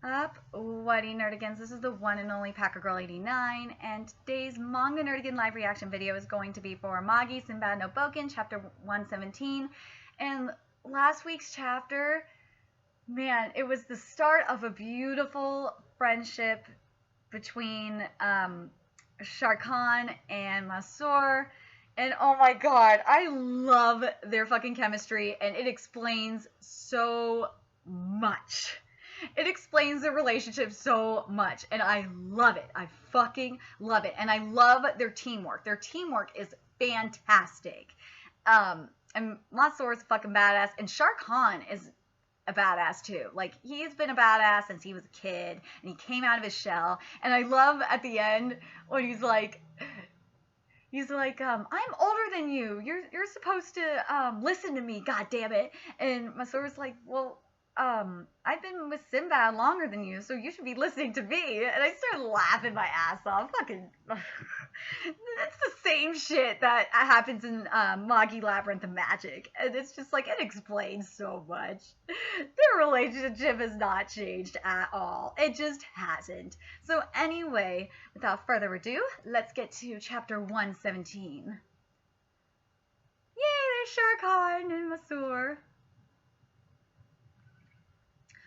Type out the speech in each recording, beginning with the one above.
Up, Whitey Nerdigans. This is the one and only Packer Girl 89, and today's Manga Nerdigan live reaction video is going to be for Magi, Sinbad, no Bouken, chapter 117. And last week's chapter, man, it was the start of a beautiful friendship between Sharkan and Masur. And oh my god, I love their fucking chemistry, and it explains so much. It explains the relationship so much, and I love it. I fucking love it, and I love their teamwork. Their teamwork is fantastic. And Mansoor is fucking badass, and Shah Khan is a badass too. Like, he's been a badass since he was a kid, and he came out of his shell. And I love at the end when he's like, I'm older than you. You're supposed to listen to me. God damn it. And Masoor's like, well, I've been with Sinbad longer than you, so you should be listening to me. And I started laughing my ass off. Fucking, it's the same shit that happens in Magi Labyrinth of Magic. And it's just like, it explains so much. Their relationship has not changed at all. It just hasn't. So anyway, without further ado, let's get to chapter 117. Yay, there's Shah Khan and Masoor.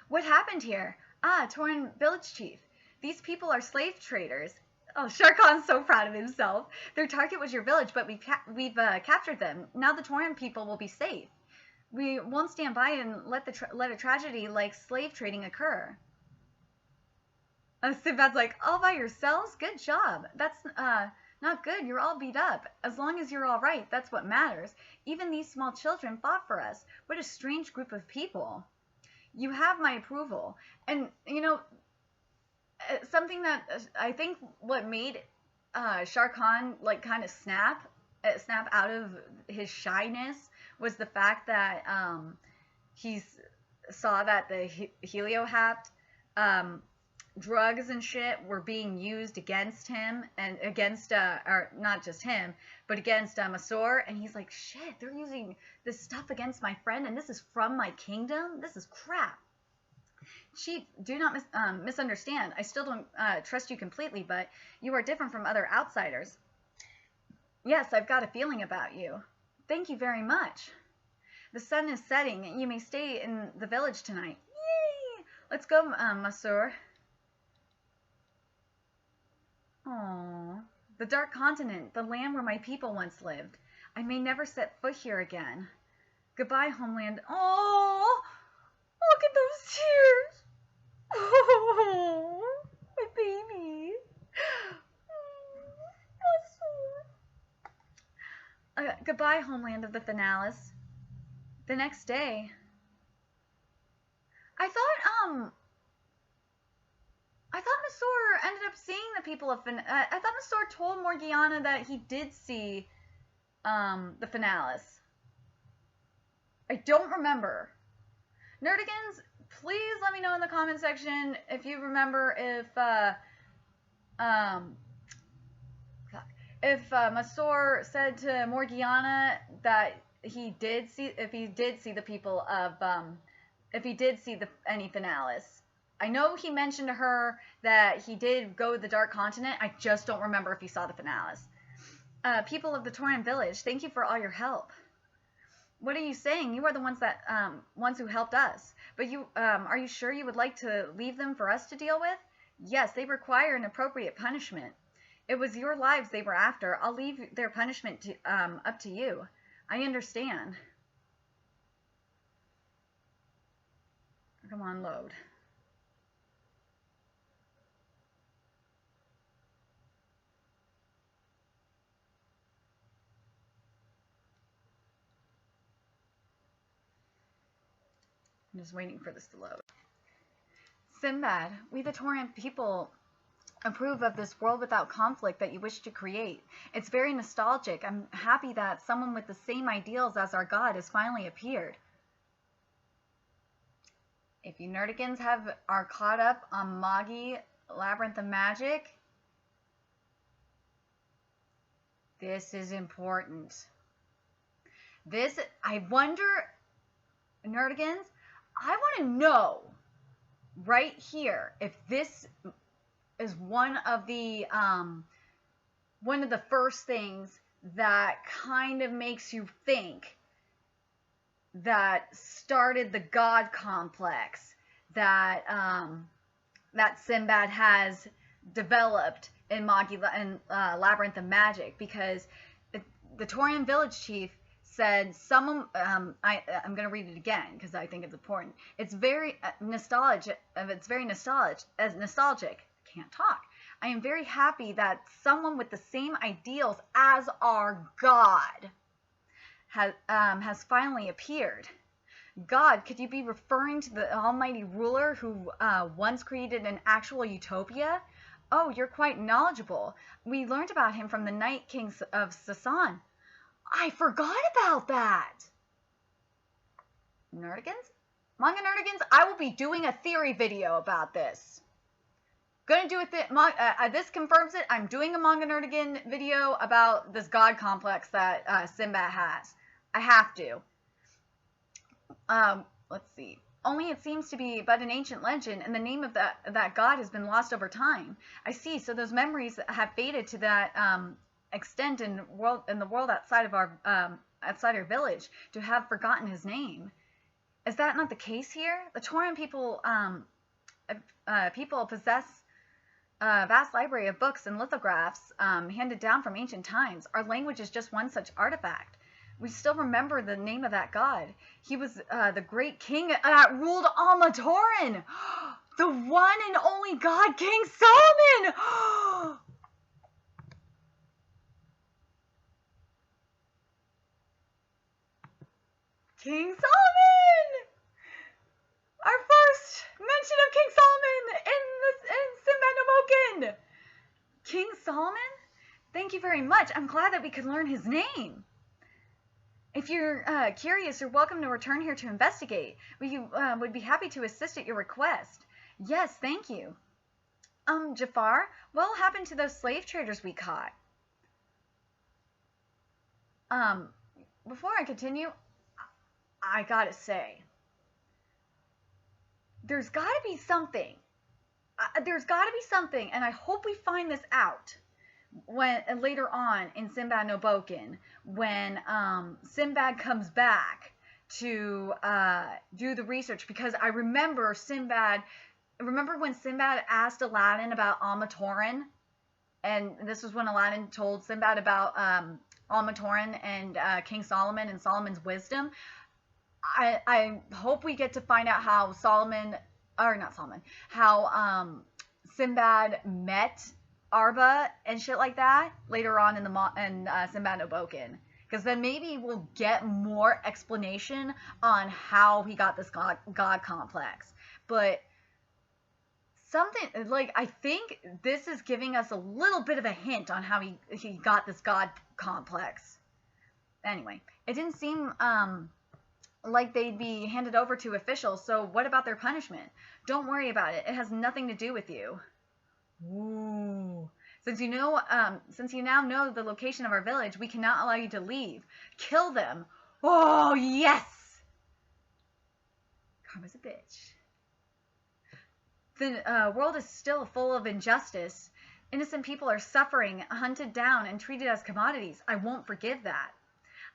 What happened here? Ah, TORRAN village chief. These people are slave traders. Oh, Shah Khan's so proud of himself. Their target was your village, but we've captured them. Now the TORRAN people will be safe. We won't stand by and let a tragedy like slave trading occur. Sinbad's like, all by yourselves? Good job. That's not good. You're all beat up. As long as you're all right, that's what matters. Even these small children fought for us. What a strange group of people. You have my approval. And, you know, something that I think what made Shah Khan, like, kind of snap out of his shyness was the fact that he saw that the heliohapt drugs and shit were being used against him and against, or not just him, but against Masoor. And he's like, shit, they're using this stuff against my friend, and this is from my kingdom? This is crap. Chief, do not misunderstand. I still don't trust you completely, but you are different from other outsiders. Yes, I've got a feeling about you. Thank you very much. The sun is setting. You may stay in the village tonight. Yay! Let's go, Masoor. Aww. The Dark Continent, the land where my people once lived. I may never set foot here again. Goodbye, homeland. Oh, look at those tears. Oh, my baby. Goodbye, homeland of the Finalis. The next day, I thought Masoor ended up seeing the people of I thought Masoor told Morgiana that he did see the Finalis. I don't remember. Nerdigans, please let me know in the comment section if you remember if Masoor said to Morgiana that he did see the people of if he did see any Finalis. I know he mentioned to her that he did go to the Dark Continent. I just don't remember if he saw the Finalis. People of the TORRAN village, thank you for all your help. What are you saying? You are the ones who helped us. But you, are you sure you would like to leave them for us to deal with? Yes, they require an appropriate punishment. It was your lives they were after. I'll leave their punishment up to you. I understand. Come on, load. I'm just waiting for this to load. Sinbad, we the TORRAN people approve of this world without conflict that you wish to create. It's very nostalgic. I'm happy that someone with the same ideals as our god has finally appeared. If you nerdigans are caught up on Magi Labyrinth of Magic, this is important. I wonder, nerdigans, I want to know right here, if this is one of the first things that kind of makes you think that started the God complex that that Sinbad has developed in Magi and Labyrinth of Magic, because the TORRAN village chief said someone I'm going to read it again because I think it's important. It's very nostalgic. It's very nostalgic. Can't talk. I am very happy that someone with the same ideals as our God has finally appeared. God, could you be referring to the almighty ruler who once created an actual utopia? Oh, you're quite knowledgeable. We learned about him from the Night Kings of Sasan. I forgot about that. Nerdigans? Manga Nerdigans, I will be doing a theory video about this. Gonna do this confirms it. I'm doing a Manga Nerdigan video about this God complex that Sinbad has. I have to. Let's see. Only it seems to be but an ancient legend, and the name of that god has been lost over time. I see. So those memories have faded to that extent in the world outside of our village to have forgotten his name. Is that not the case here? The TORRAN people possess a vast library of books and lithographs handed down from ancient times. Our language is just one such artifact. We still remember the name of that god. He was the great king that ruled ALMA TORRAN. The one and only god, King Solomon. King Solomon! Our first mention of King Solomon in Sinbad no Bouken. King Solomon? Thank you very much. I'm glad that we could learn his name. If you're curious, you're welcome to return here to investigate. We would be happy to assist at your request. Yes, thank you. Jafar, what will happen to those slave traders we caught? Before I continue, I gotta say, there's gotta be something. And I hope we find this out when later on in Sinbad no Bouken, when Sinbad comes back to do the research, because I remember when Sinbad asked Aladdin about ALMA TORRAN, and this was when Aladdin told Sinbad about ALMA TORRAN and King Solomon and Solomon's wisdom. I hope we get to find out how Sinbad met Arba and shit like that later on in Sinbad no Bouken, because then maybe we'll get more explanation on how he got this god complex. But something like, I think this is giving us a little bit of a hint on how he got this god complex. Anyway, it didn't seem like they'd be handed over to officials, so what about their punishment? Don't worry about it. It has nothing to do with you. Ooh. Since you now know the location of our village, we cannot allow you to leave. Kill them. Oh, yes! Karma's a bitch. The world is still full of injustice. Innocent people are suffering, hunted down, and treated as commodities. I won't forgive that.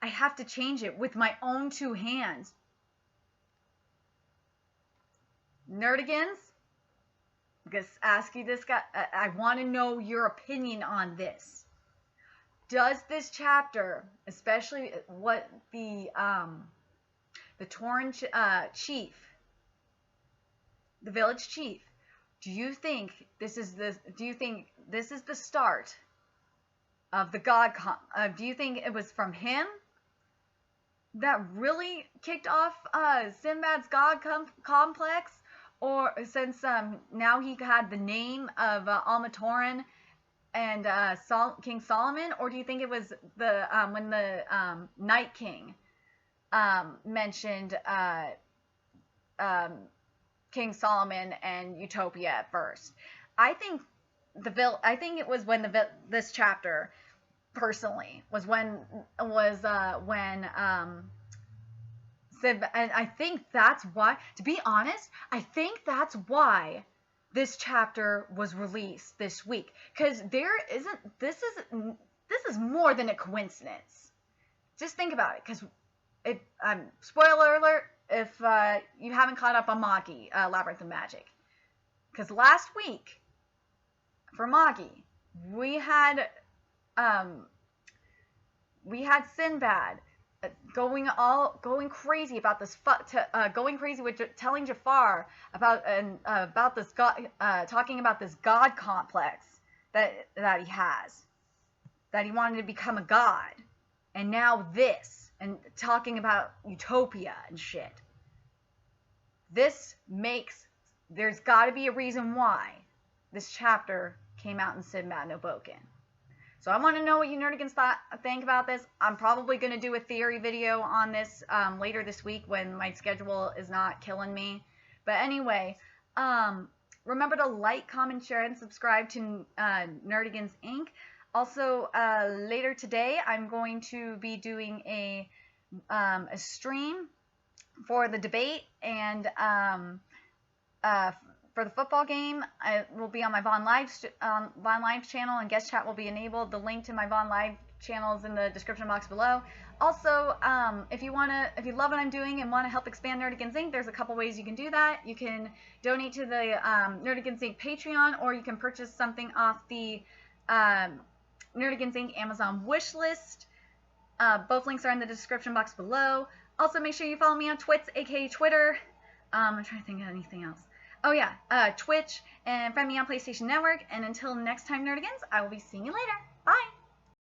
I have to change it with my own two hands. Nerdigans? I'm going to ask you this guy. I want to know your opinion on this. Does this chapter, especially what the TORRAN chief, the village chief, do you think this is the start of the god? Do you think it was from him that really kicked off Sinbad's god complex? Or since now he had the name of ALMA TORRAN and King Solomon? Or do you think it was when the Night King mentioned King Solomon and Utopia at first? I think it was when this chapter, personally, was when Sinbad, and I think that's why, to be honest, I think that's why this chapter was released this week. Because this is more than a coincidence. Just think about it, because spoiler alert, if you haven't caught up on Magi, Labyrinth of Magic. Because last week, for Magi, we had Sinbad going crazy about this, going crazy with telling Jafar about this god, talking about this god complex that he has, that he wanted to become a god, and now this, and talking about utopia and shit. There's got to be a reason why this chapter came out in Sinbad no Bouken. So I want to know what you nerdigans think about this. I'm probably going to do a theory video on this later this week when my schedule is not killing me. But anyway, remember to like, comment, share, and subscribe to Nerdigans Inc. Also, later today, I'm going to be doing a stream for the debate, and for the football game, I will be on my Vaughn Live channel, and guest chat will be enabled. The link to my Vaughn Live channel is in the description box below. Also, if you love what I'm doing and want to help expand Nerdigans Inc., there's a couple ways you can do that. You can donate to the Nerdigans Inc. Patreon, or you can purchase something off the Nerdigans Inc. Amazon wish list. Both links are in the description box below. Also, make sure you follow me on Twitch, aka Twitter. I'm trying to think of anything else. Oh yeah, Twitch, and friend me on PlayStation Network. And until next time, Nerdigans, I will be seeing you later. Bye!